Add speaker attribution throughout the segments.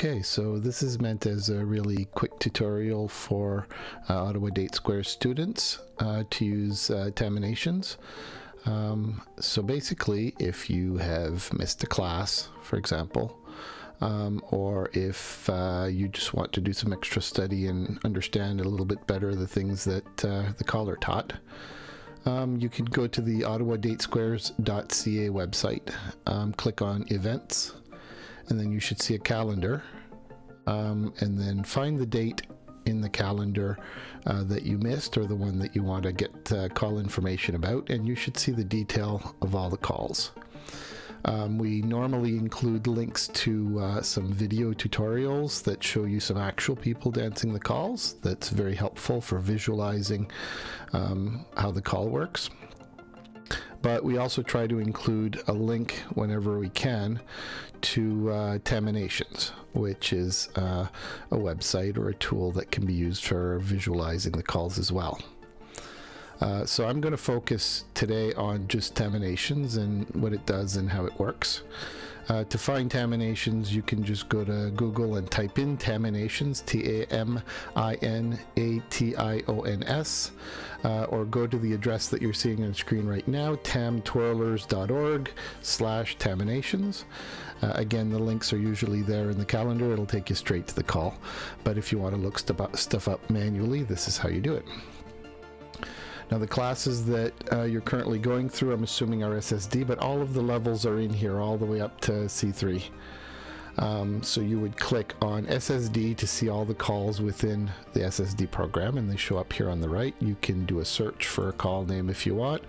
Speaker 1: Okay, so this is meant as a really quick tutorial for Ottawa Date Squares students to use Taminations. So basically, if you have missed a class, for example, or if you just want to do some extra study and understand a little bit better the things that the caller taught, you can go to the ottawadatesquares.ca website, click on events, and then you should see a calendar, and then find the date in the calendar that you missed or the one that you want to get call information about, and you should see the detail of all the calls. We normally include links to some video tutorials that show you some actual people dancing the calls. That's very helpful for visualizing how the call works. But we also try to include a link whenever we can to Taminations, which is a website or a tool that can be used for visualizing the calls as well. So I'm going to focus today on just Taminations and what it does and how it works. To find Taminations, you can just go to Google and type in Taminations, Taminations, or go to the address that you're seeing on the screen right now, tamtwirlers.org/Taminations. Again, the links are usually there in the calendar. It'll take you straight to the call. But if you want to look stuff up manually, this is how you do it. Now, the classes that you're currently going through, I'm assuming are SSD, but all of the levels are in here all the way up to C3. So you would click on SSD to see all the calls within the SSD program, and they show up here on the right. You can do a search for a call name if you want,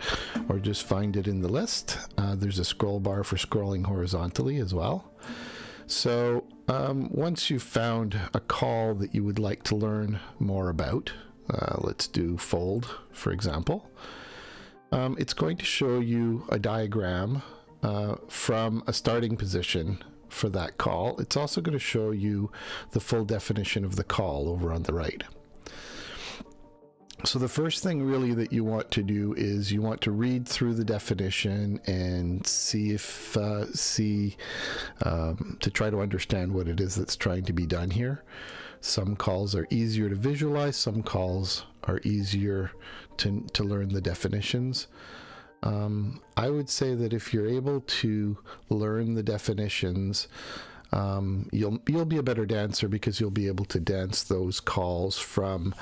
Speaker 1: or just find it in the list. There's a scroll bar for scrolling horizontally as well. So once you've found a call that you would like to learn more about, let's do fold, for example. It's going to show you a diagram from a starting position for that call. It's also going to show you the full definition of the call over on the right. So the first thing really that you want to do is you want to read through the definition and see if to try to understand what it is that's trying to be done here. Some calls are easier to visualize, some calls are easier to learn the definitions. I would say that if you're able to learn the definitions, you'll be a better dancer because you'll be able to dance those calls from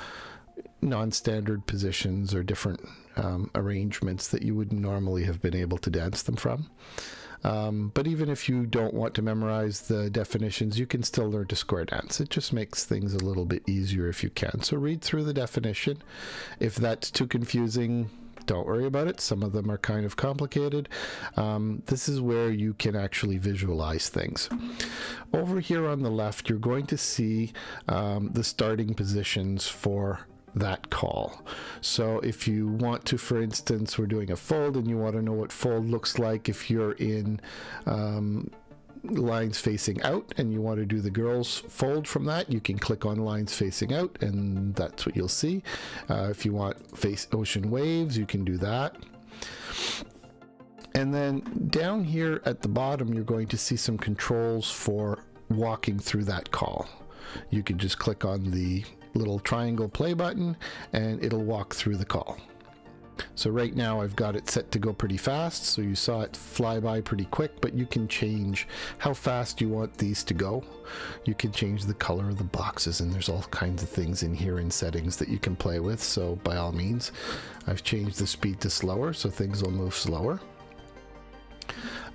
Speaker 1: non-standard positions or different arrangements that you wouldn't normally have been able to dance them from. But even if you don't want to memorize the definitions, you can still learn to square dance. It just makes things a little bit easier if you can. So read through the definition. If that's too confusing, don't worry about it. Some of them are kind of complicated. This is where you can actually visualize things. Over here on the left, you're going to see the starting positions for that call. So if you want to, for instance, we're doing a fold and you want to know what fold looks like if you're in lines facing out and you want to do the girls fold from that, you can click on lines facing out and that's what you'll see. If you want face ocean waves, you can do that. And then down here at the bottom, you're going to see some controls for walking through that call. You can just click on the little triangle play button and it'll walk through the call. So right now I've got it set to go pretty fast, so you saw it fly by pretty quick, but you can change how fast you want these to go. You can change the color of the boxes, and there's all kinds of things in here in settings that you can play with. So by all means, I've changed the speed to slower so things will move slower.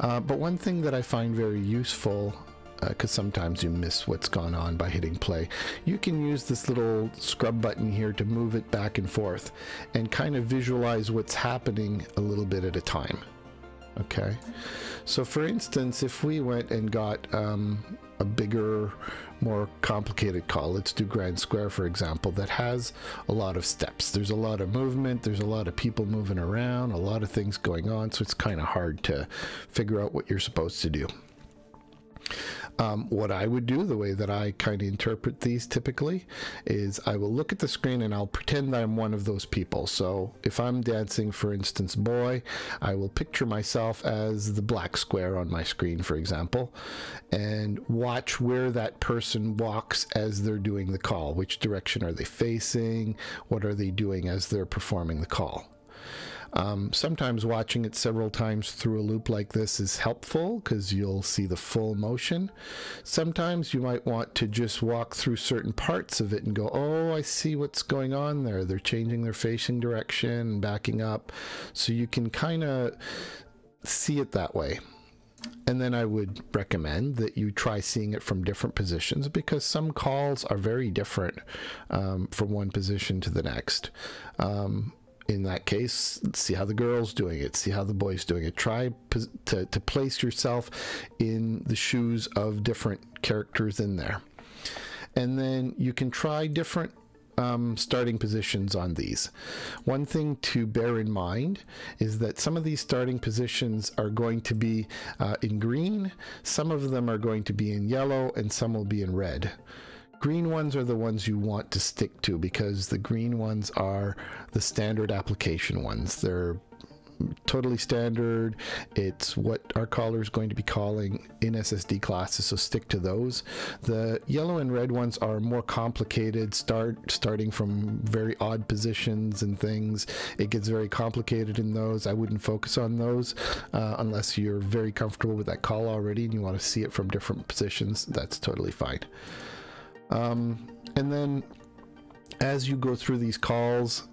Speaker 1: But one thing that I find very useful, because sometimes you miss what's gone on by hitting play, you can use this little scrub button here to move it back and forth and kind of visualize what's happening a little bit at a time. Okay, so for instance, if we went and got a bigger, more complicated call, let's do Grand Square, for example, that has a lot of steps. There's a lot of movement, there's a lot of people moving around, a lot of things going on, so it's kind of hard to figure out what you're supposed to do. What I would do, the way that I kind of interpret these typically, is I will look at the screen and I'll pretend I'm one of those people. So if I'm dancing, for instance, boy, I will picture myself as the black square on my screen, for example, and watch where that person walks as they're doing the call. Which direction are they facing? What are they doing as they're performing the call? Sometimes watching it several times through a loop like this is helpful because you'll see the full motion. Sometimes you might want to just walk through certain parts of it and go, oh, I see what's going on there. They're changing their facing direction and backing up. So you can kind of see it that way. And then I would recommend that you try seeing it from different positions, because some calls are very different from one position to the next. In that case, see how the girl's doing it, see how the boy's doing it. Try to place yourself in the shoes of different characters in there. And then you can try different starting positions on these. One thing to bear in mind is that some of these starting positions are going to be in green, some of them are going to be in yellow, and some will be in red. Green ones are the ones you want to stick to, because the green ones are the standard application ones. They're totally standard. It's what our caller is going to be calling in SSD classes, so stick to those. The yellow and red ones are more complicated, starting from very odd positions and things. It gets very complicated in those. I wouldn't focus on those unless you're very comfortable with that call already and you want to see it from different positions. That's totally fine. And then as you go through these calls,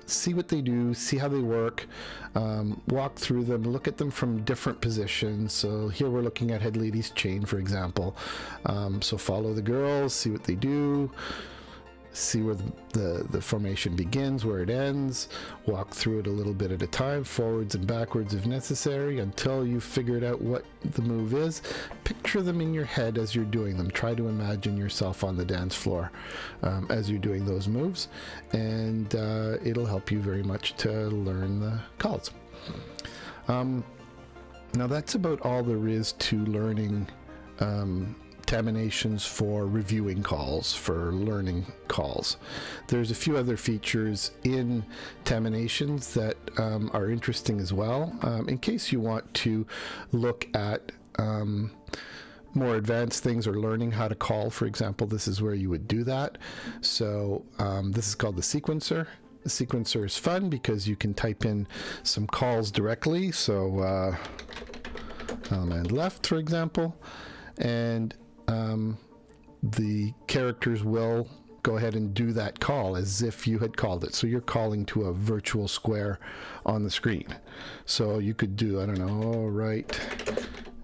Speaker 1: see what they do, see how they work, walk through them, look at them from different positions. So here we're looking at head lady's chain, for example. So follow the girls, see what they do, see where the formation begins, where it ends, walk through it a little bit at a time, forwards and backwards if necessary, until you've figured out what the move is. Picture them in your head as you're doing them. Try to imagine yourself on the dance floor as you're doing those moves, and it'll help you very much to learn the calls. Now that's about all there is to learning Taminations for reviewing calls, for learning calls. There's a few other features in Taminations that are interesting as well. In case you want to look at more advanced things or learning how to call, for example, this is where you would do that. So this is called the sequencer. The sequencer is fun because you can type in some calls directly. So element left, for example, and the characters will go ahead and do that call as if you had called it. So you're calling to a virtual square on the screen. So you could do, I don't know, right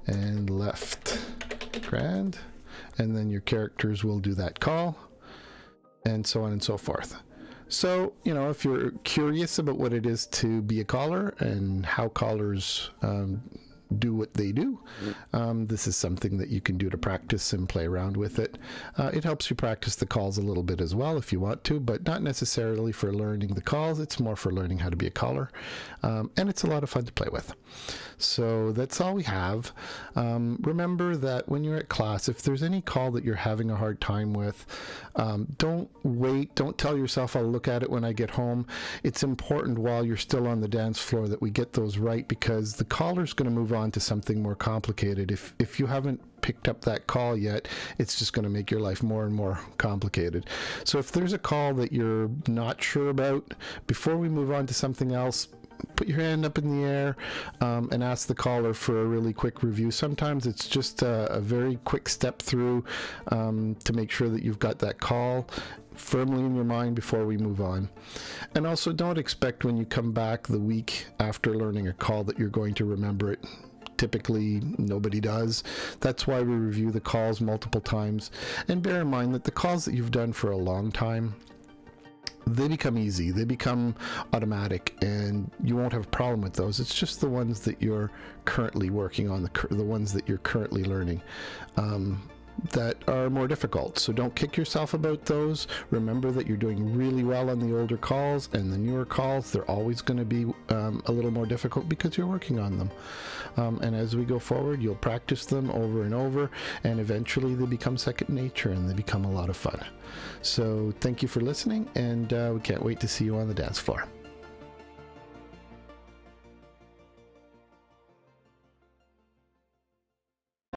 Speaker 1: and left, grand, and then your characters will do that call, and so on and so forth. So, you know, if you're curious about what it is to be a caller and how callers do what they do, this is something that you can do to practice and play around with it. It helps you practice the calls a little bit as well if you want to, but not necessarily for learning the calls. It's more for learning how to be a caller, and it's a lot of fun to play with. So that's all we have. Remember that when you're at class, if there's any call that you're having a hard time with, don't wait. Don't tell yourself, I'll look at it when I get home. It's important while you're still on the dance floor that we get those right, because the caller's going to move on to something more complicated. If you haven't picked up that call yet, it's just going to make your life more and more complicated. So if there's a call that you're not sure about, before we move on to something else, put your hand up in the air and ask the caller for a really quick review. Sometimes it's just a very quick step through to make sure that you've got that call firmly in your mind before we move on. And also, don't expect when you come back the week after learning a call that you're going to remember it. Typically, nobody does. That's why we review the calls multiple times. And bear in mind that the calls that you've done for a long time, they become easy, they become automatic, and you won't have a problem with those. It's just the ones that you're currently working on, the ones that you're currently learning. that are more difficult. So don't kick yourself about those. Remember that you're doing really well on the older calls, and the newer calls, they're always going to be a little more difficult because you're working on them. And as we go forward, you'll practice them over and over, and eventually they become second nature and they become a lot of fun. So thank you for listening, and we can't wait to see you on the dance floor.